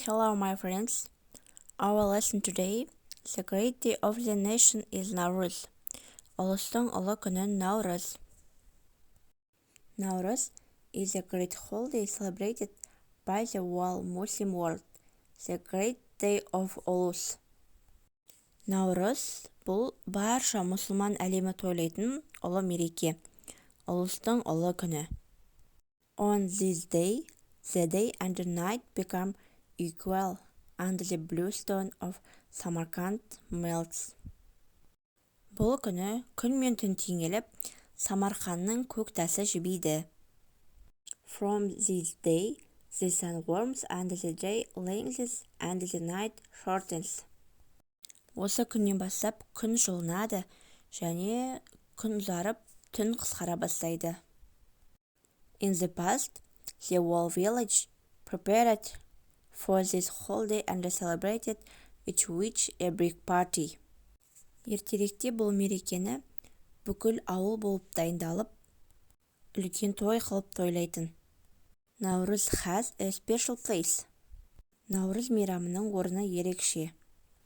Hello, my friends. Our lesson today, the great day of the nation is Nauryz. Ұлыстың ұлы күні Наурыз. Nauryz is a great holiday celebrated by the whole Muslim world, the great day of Ұлыс. Наурыз бұл барша мұсылман әлемі тойлайтын ұлы мереке, Ұлыстың ұлы күні. On this day, the day and the night become equal, and the blue stone of Samarkand melts. Бұл күні күн мен түн теңеліп, Самарқанның көк тасы жібиді. From this day, the sun warms and the day lengthens and the night shortens. Осы күннен бастап күн жылынады және күн ұзарып, түн қысқара бастайды. In the past, the whole village prepared for this holiday and celebrated it with a big party. Ертеректе бұл мерекені бүкіл ауыл болып дайындалып, үлкен той қылып тойлайтын. Nauryz has a special place. Наурыз мейрамының орны ерекше.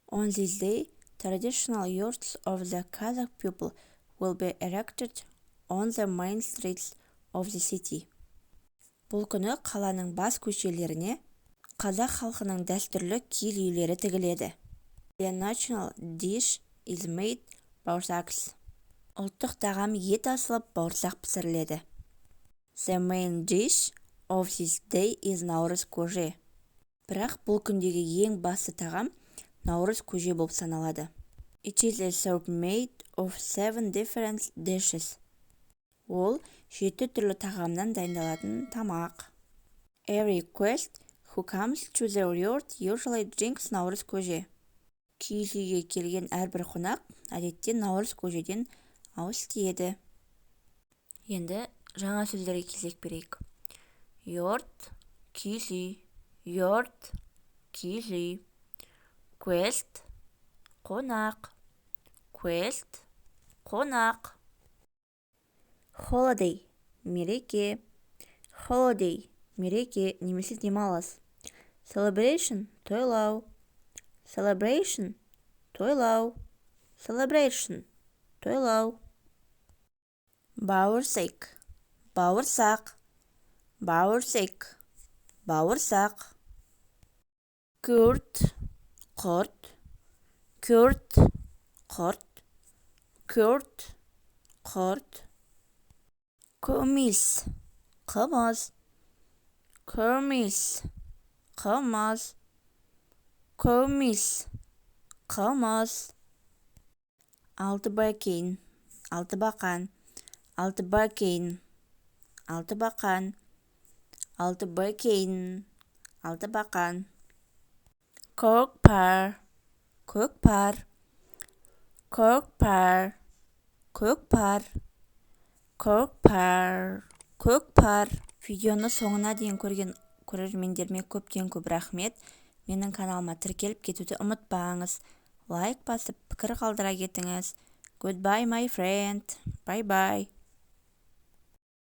On this day, traditional yurts of the Kazakh people will be erected on the main streets of the city. Бұл күні қаланың бас көшелеріне қазақ халқының дәстүрлі киіз үйлері тігіледі. The national dish is made бауырсақ. Ұлттық тағам ет асылып, бауырсақ пісіріледі. The main dish of this day is Nauryz kozhe. Бірақ бұл күндегі ең басты тағам Nauryz көже болып саналады. It is a soup made of 7 different dishes. Ол 7 түрлі тағамнан дайындалатын тамақ. Every guest who comes to the yurt usually drinks Nauryz kozhe. Киіз үйге келген әрбір қонақ әдетте Nauryz көжеден ауыз тиеді. Енді жаңа сөздерге кезек берейік. Йорт, киіз үй, йорт, киіз үй. Guest, қонақ, guest, қонақ. Holiday, мереке, holiday, мереке немесе демалыс. Celebration, тойлау, celebration, тойлау, celebration, тойлау. Бауырсақ, бауырсақ, бауырсақ, бауырсақ. Күрт, құрт, күрт, құрт, күрт, құрт. Күміс, қымыз, күміс, қымыз, күміс, қымыз. Алтыбақан, алтыбақан, алтыбақан, алтыбақан, алтыбақан, алтыбақан. Көкпар, көкпар, көкпар, көкпар, көкпар, көкпар. Видеоны соңына дейін көрген көрермендеріме көптен көп рахмет. Менің каналыма тіркеліп кетуді ұмытпаңыз. Лайк басып, пікір қалдыра кетіңіз. Goodbye, my friend. Bye-bye.